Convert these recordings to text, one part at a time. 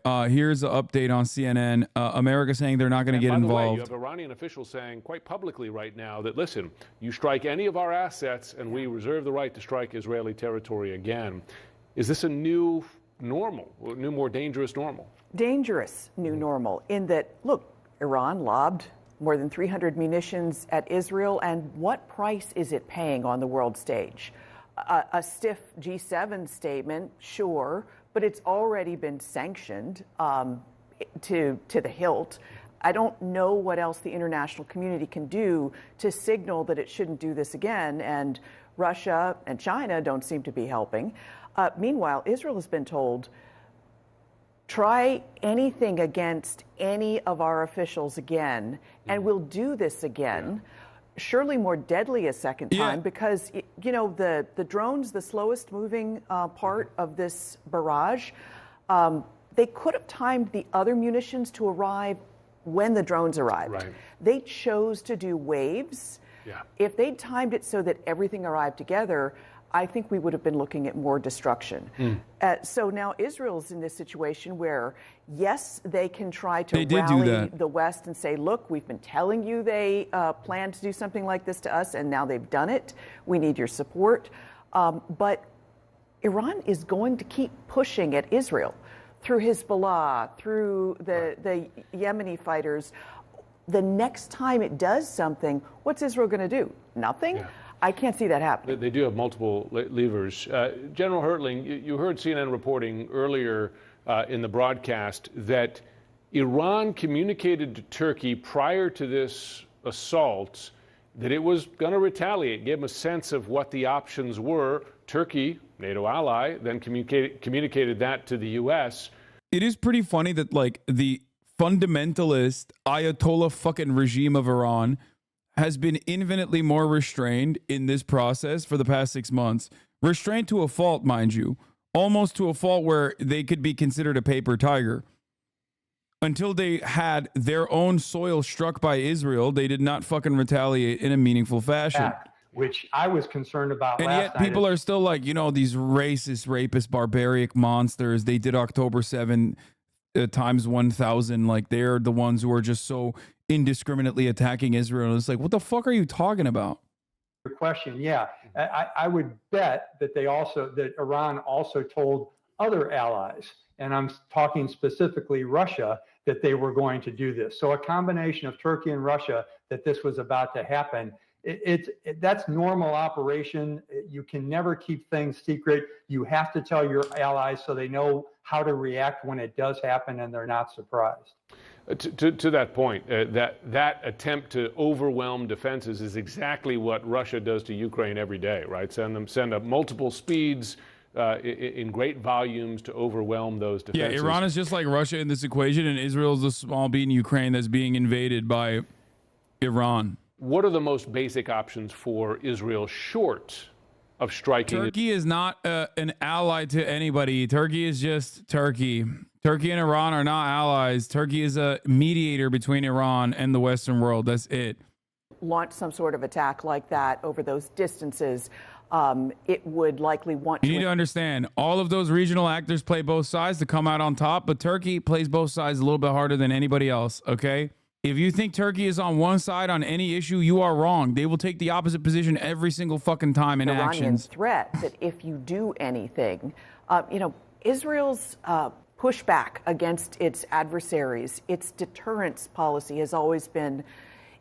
right. Here's an update on CNN. America saying they're not going to get involved. By the way, you have Iranian officials saying quite publicly right now that, listen, you strike any of our assets and we reserve the right to strike Israeli territory again. Is this a new normal, a new, more dangerous normal? Dangerous new normal in that, look, Iran lobbed more than 300 munitions at Israel, and what price is it paying on the world stage? A stiff G7 statement, sure, but it's already been sanctioned to the hilt. I don't know what else the international community can do to signal that it shouldn't do this again, and Russia and China don't seem to be helping. Meanwhile, Israel has been told, try anything against any of our officials again, and we'll do this again. Yeah. Surely more deadly a second time, because, you know, the drones, the slowest moving part of this barrage, they could have timed the other munitions to arrive when the drones arrived. Right. They chose to do waves. Yeah. If they'd timed it so that everything arrived together, I think we would have been looking at more destruction. So now Israel's in this situation where, yes, they can try to rally the West and say, look, we've been telling you they plan to do something like this to us, and now they've done it. We need your support. But Iran is going to keep pushing at Israel through Hezbollah, through the Yemeni fighters. The next time it does something, what's Israel going to do? Nothing? Yeah. I can't see that happening. They do have multiple levers. General Hertling, you heard CNN reporting earlier in the broadcast that Iran communicated to Turkey prior to this assault that it was going to retaliate, gave them a sense of what the options were. Turkey, NATO ally, then communicated that to the U.S. It is pretty funny that, like, the fundamentalist Ayatollah fucking regime of Iran has been infinitely more restrained in this process for the past 6 months. Restrained to a fault, mind you. Almost to a fault where they could be considered a paper tiger. Until they had their own soil struck by Israel, they did not fucking retaliate in a meaningful fashion. Which I was concerned about and last yet people are still like, you know, these racist, rapist, barbaric monsters. They did October 7 times 1,000. Like, they're the ones who are just so indiscriminately attacking Israel. It's like, what the fuck are you talking about? Your question, yeah. I would bet that that Iran also told other allies, and I'm talking specifically Russia, that they were going to do this. So a combination of Turkey and Russia, that this was about to happen. That's normal operation. You can never keep things secret. You have to tell your allies so they know how to react when it does happen and they're not surprised. To that point, that attempt to overwhelm defenses is exactly what Russia does to Ukraine every day, right? Send up multiple speeds in great volumes to overwhelm those defenses. Yeah, Iran is just like Russia in this equation, and Israel is the small beat in Ukraine that's being invaded by Iran. What are the most basic options for Israel short of striking? Turkey is not an ally to anybody. Turkey is just Turkey. Turkey and Iran are not allies. Turkey is a mediator between Iran and the Western world. That's it. Launch some sort of attack like that over those distances, it would likely want You need to understand, all of those regional actors play both sides to come out on top, but Turkey plays both sides a little bit harder than anybody else, okay? If you think Turkey is on one side on any issue, you are wrong. They will take the opposite position every single fucking time in Iranian actions. Threat that if you do anything, Israel's pushback against its adversaries, its deterrence policy has always been,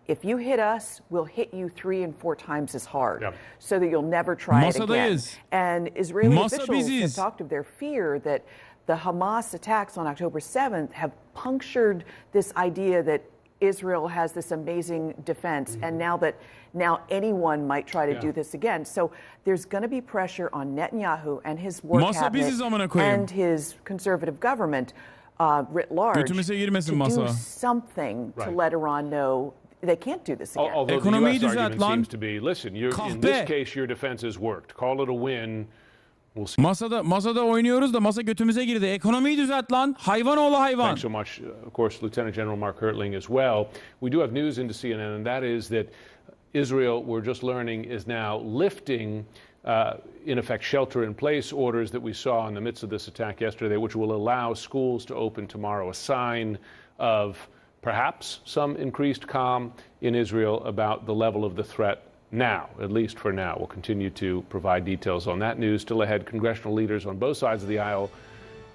if you hit us, we'll hit you 3 and 4 times as hard, so that you'll never try it again. And Israeli officials have talked of their fear that the Hamas attacks on October 7th have punctured this idea that Israel has this amazing defense, and now anyone might try to do this again. So there's going to be pressure on Netanyahu and his war cabinet and his conservative government writ large to do something to let Iran know they can't do this again. Although the U.S. argument seems to be, listen, in this case, your defenses worked. Call it a win. We'll see. Masada oynuyoruz da masa götümüze girdi. Ekonomiyi düzelt lan. Hayvan oğlu hayvan. Thanks so much, of course, Lieutenant General Mark Hertling as well. We do have news into CNN, and that is that Israel, we're just learning, is now lifting in effect, shelter-in-place orders that we saw in the midst of this attack yesterday, which will allow schools to open tomorrow, a sign of perhaps some increased calm in Israel about the level of the threat now, at least for now. We'll continue to provide details on that news. Still ahead, congressional leaders on both sides of the aisle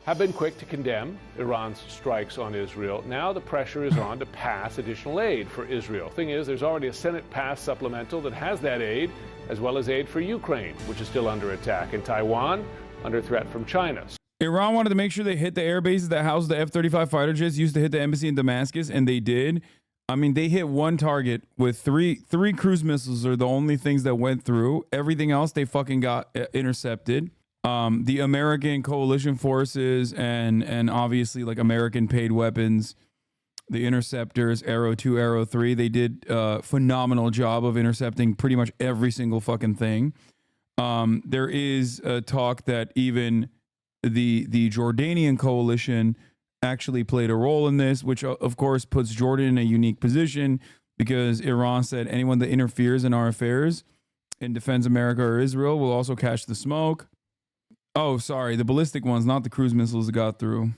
have been quick to condemn Iran's strikes on Israel. Now the pressure is on to pass additional aid for Israel. Thing is, there's already a Senate-passed supplemental that has that aid, as well as aid for Ukraine, which is still under attack, and Taiwan under threat from China. Iran wanted to make sure they hit the air bases that housed the F-35 fighter jets used to hit the embassy in Damascus, and they did. I mean, they hit one target with three cruise missiles are the only things that went through. Everything else they fucking got intercepted. The American coalition forces and obviously like American paid weapons, the interceptors, Arrow 2, Arrow 3, they did a phenomenal job of intercepting pretty much every single fucking thing. There is a talk that even the Jordanian coalition actually played a role in this, which of course puts Jordan in a unique position because Iran said anyone that interferes in our affairs and defends America or Israel will also catch the smoke. Oh, sorry, the ballistic ones, not the cruise missiles that got through.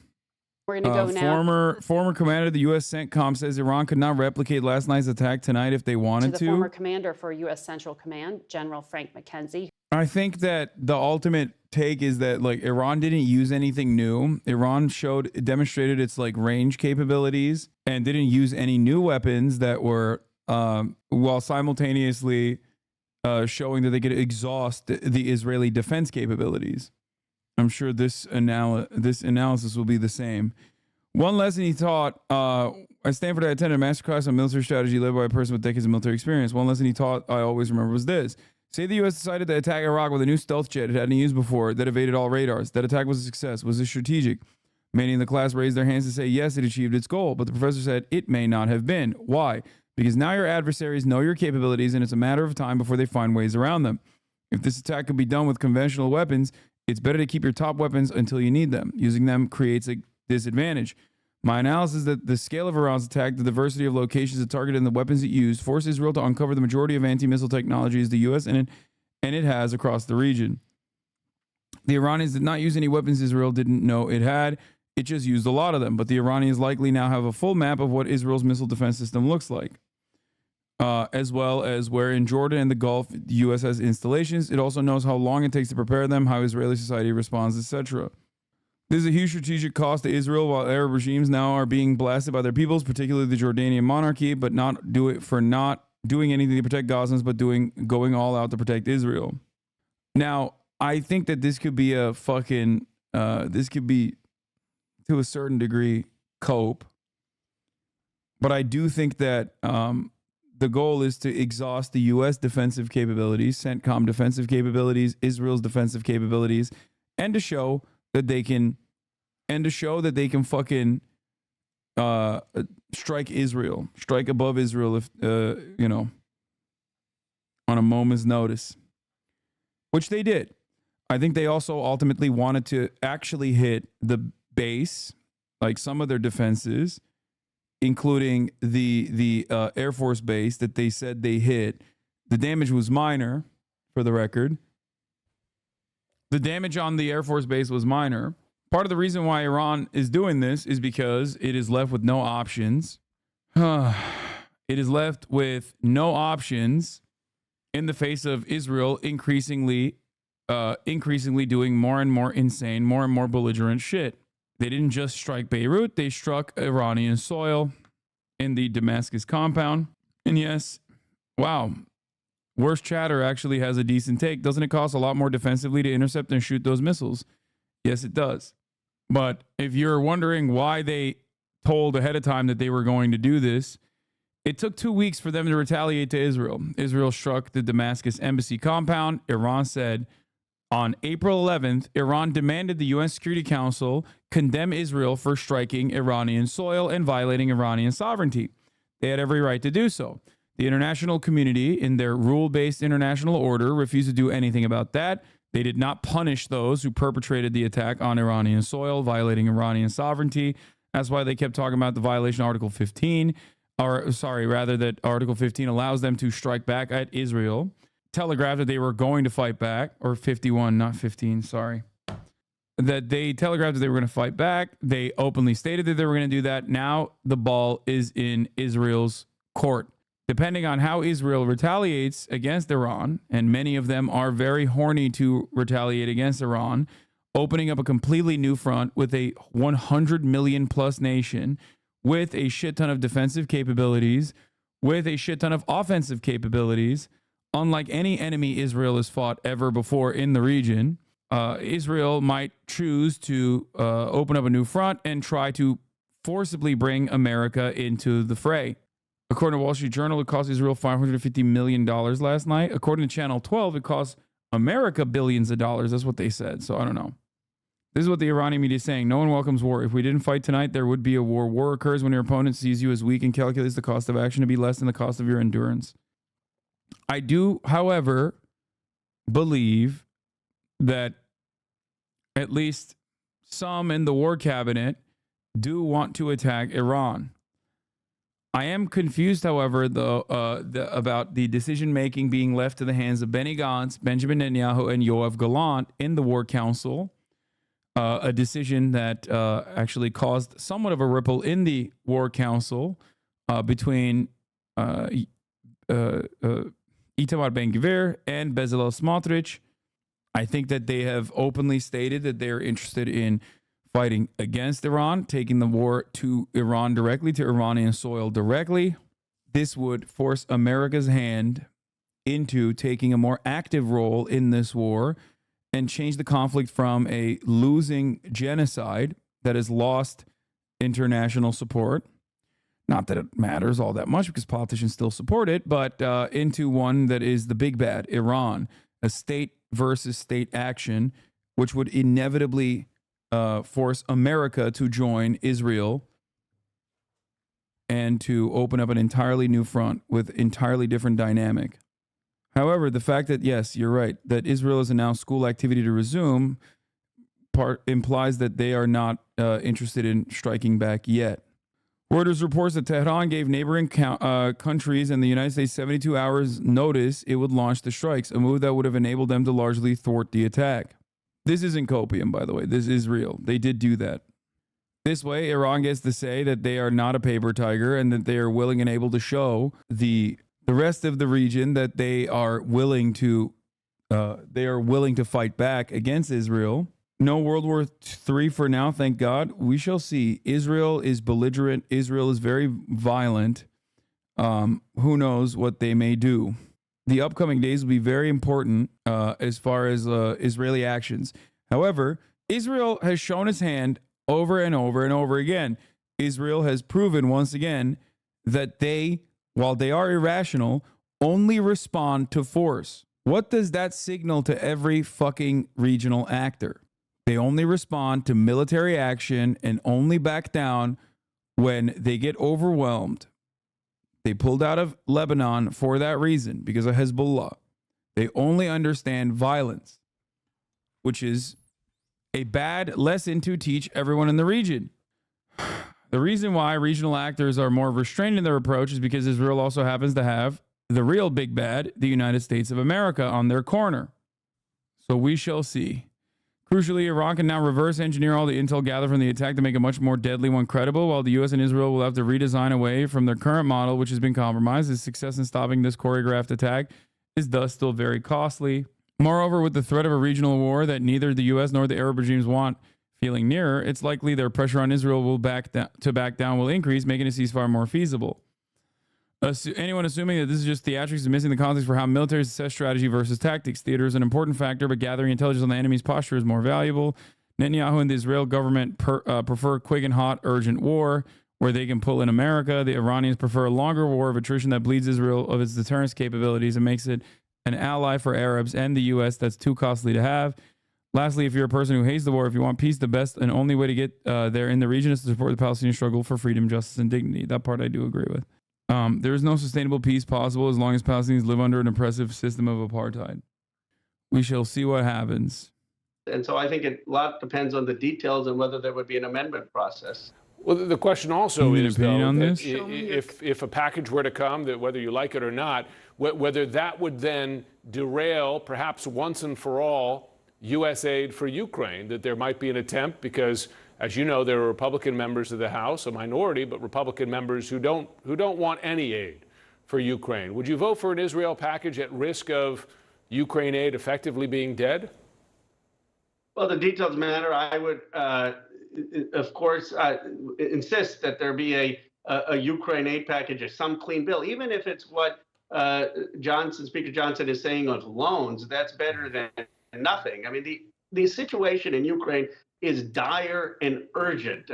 We're going to go now. Former commander of the U.S. CENTCOM says Iran could not replicate last night's attack tonight if they wanted to. The former commander for U.S. Central Command, General Frank McKenzie. I think that the ultimate take is that like Iran didn't use anything new. Iran demonstrated its like range capabilities and didn't use any new weapons that were while simultaneously showing that they could exhaust the Israeli defense capabilities. I'm sure this analysis will be the same. One lesson he taught, at Stanford I attended a masterclass on military strategy led by a person with decades of military experience. One lesson he taught I always remember was this. Say the U.S. decided to attack Iraq with a new stealth jet it hadn't used before that evaded all radars. That attack was a success. Was it strategic? Many in the class raised their hands to say yes, it achieved its goal. But the professor said it may not have been. Why? Because now your adversaries know your capabilities and it's a matter of time before they find ways around them. If this attack could be done with conventional weapons, it's better to keep your top weapons until you need them. Using them creates a disadvantage. My analysis is that the scale of Iran's attack, the diversity of locations it targeted, and the weapons it used forced Israel to uncover the majority of anti-missile technologies the U.S. and it has across the region. The Iranians did not use any weapons Israel didn't know it had. It just used a lot of them. But the Iranians likely now have a full map of what Israel's missile defense system looks like, as well as where in Jordan and the Gulf the U.S. has installations. It also knows how long it takes to prepare them, how Israeli society responds, etc. This is a huge strategic cost to Israel, while Arab regimes now are being blasted by their peoples, particularly the Jordanian monarchy, but not doing anything to protect Gazans, but going all out to protect Israel. Now, I think that this could be a fucking, this could be to a certain degree cope, but I do think that the goal is to exhaust the U.S. defensive capabilities, CENTCOM defensive capabilities, Israel's defensive capabilities, and to show that they can, fucking strike Israel, strike above Israel if on a moment's notice, which they did. I think they also ultimately wanted to actually hit the base, like some of their defenses, including the Air Force base that they said they hit. The damage was minor, for the record. The damage on the Air Force base was minor. Part of the reason why Iran is doing this is because it is left with no options. It is left with no options in the face of Israel increasingly doing more and more insane, more and more belligerent shit. They didn't just strike Beirut, they struck Iranian soil in the Damascus compound. And yes, wow, Worst Chatter actually has a decent take. Doesn't it cost a lot more defensively to intercept and shoot those missiles? Yes, it does. But if you're wondering why they told ahead of time that they were going to do this, it took 2 weeks for them to retaliate to Israel. Israel struck the Damascus embassy compound. Iran said on April 11th, Iran demanded the UN Security Council condemn Israel for striking Iranian soil and violating Iranian sovereignty. They had every right to do so. The international community, in their rule-based international order, refused to do anything about that. They did not punish those who perpetrated the attack on Iranian soil, violating Iranian sovereignty. That's why they kept talking about the violation of Article 15, that Article 15 allows them to strike back at Israel. telegraphed that they were going to fight back, or 51, not 15, sorry. That they telegraphed that they were going to fight back. They openly stated that they were going to do that. Now the ball is in Israel's court. Depending on how Israel retaliates against Iran, and many of them are very horny to retaliate against Iran, opening up a completely new front with a 100 million plus nation, with a shit ton of defensive capabilities, with a shit ton of offensive capabilities, unlike any enemy Israel has fought ever before in the region. Israel might choose to open up a new front and try to forcibly bring America into the fray. According to Wall Street Journal, it cost Israel $550 million last night. According to Channel 12, it cost America billions of dollars. That's what they said. So I don't know. This is what the Iranian media is saying. No one welcomes war. If we didn't fight tonight, there would be a war. War occurs when your opponent sees you as weak and calculates the cost of action to be less than the cost of your endurance. I do, however, believe that at least some in the war cabinet do want to attack Iran. I am confused, however, though, about the decision-making being left to the hands of Benny Gantz, Benjamin Netanyahu, and Yoav Gallant in the War Council, a decision that actually caused somewhat of a ripple in the War Council between Itamar Ben-Gvir and Bezalel Smotrich. I think that they have openly stated that they're interested in fighting against Iran, taking the war to Iran directly, to Iranian soil directly. This would force America's hand into taking a more active role in this war and change the conflict from a losing genocide that has lost international support. Not that it matters all that much because politicians still support it, but into one that is the big bad, Iran, a state versus state action, which would inevitably force America to join Israel and to open up an entirely new front with entirely different dynamic. However, the fact that, yes, you're right, that Israel has announced school activity to resume implies that they are not interested in striking back yet. Reuters reports that Tehran gave neighboring countries and the United States 72 hours notice it would launch the strikes, a move that would have enabled them to largely thwart the attack. This isn't copium, by the way. This is real. They did do that. This way, Iran gets to say that they are not a paper tiger and that they are willing and able to show the rest of the region that they are willing to fight back against Israel. No World War III for now, thank God. We shall see. Israel is belligerent. Israel is very violent. Who knows what they may do? The upcoming days will be very important as far as Israeli actions. However, Israel has shown its hand over and over and over again. Israel has proven once again that they, while they are irrational, only respond to force. What does that signal to every fucking regional actor? They only respond to military action and only back down when they get overwhelmed. They pulled out of Lebanon for that reason, because of Hezbollah. They only understand violence, which is a bad lesson to teach everyone in the region. The reason why regional actors are more restrained in their approach is because Israel also happens to have the real big bad, the United States of America, on their corner. So we shall see. Crucially, Iran can now reverse engineer all the intel gathered from the attack to make a much more deadly one credible, while the U.S. and Israel will have to redesign away from their current model, which has been compromised. Its success in stopping this choreographed attack is thus still very costly. Moreover, with the threat of a regional war that neither the U.S. nor the Arab regimes want feeling nearer, it's likely their pressure on Israel will back down will increase, making a ceasefire more feasible. Anyone assuming that this is just theatrics is missing the context for how military assess strategy versus tactics. Theater is an important factor, but gathering intelligence on the enemy's posture is more valuable. Netanyahu and the Israel government prefer quick and hot, urgent war where they can pull in America. The Iranians prefer a longer war of attrition that bleeds Israel of its deterrence capabilities and makes it an ally for Arabs and the U.S. that's too costly to have. Lastly, if you're a person who hates the war, if you want peace, the best and only way to get there in the region is to support the Palestinian struggle for freedom, justice, and dignity. That part I do agree with. There is no sustainable peace possible as long as Palestinians live under an oppressive system of apartheid. We shall see what happens. And so I think a lot depends on the details and whether there would be an amendment process. Well, the question also You mean is, opinion though, on that this? if a package were to come, that whether you like it or not, whether that would then derail, perhaps once and for all, U.S. aid for Ukraine, that there might be an attempt, because, as you know, there are Republican members of the House, a minority, but Republican members who don't want any aid for Ukraine. Would you vote for an Israel package at risk of Ukraine aid effectively being dead? Well, the details matter. I would, of course, insist that there be a Ukraine aid package or some clean bill, even if it's what Speaker Johnson is saying of loans. That's better than nothing. I mean, the situation in Ukraine is dire and urgent.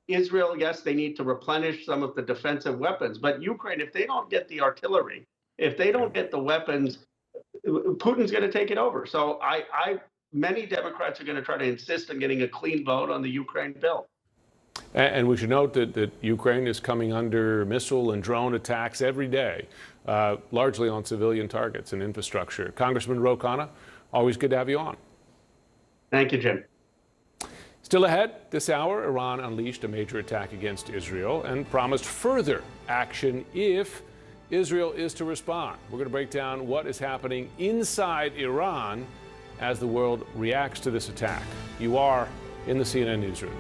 Israel, yes, they need to replenish some of the defensive weapons, but Ukraine, if they don't get the artillery, if they don't get the weapons, Putin's going to take it over. So many Democrats are going to try to insist on getting a clean vote on the Ukraine bill. And we should note that Ukraine is coming under missile and drone attacks every day, largely on civilian targets and infrastructure. Congressman Ro Khanna, always good to have you on. Thank you, Jim. Still ahead this hour, Iran unleashed a major attack against Israel and promised further action if Israel is to respond. We're going to break down what is happening inside Iran as the world reacts to this attack. You are in the CNN Newsroom.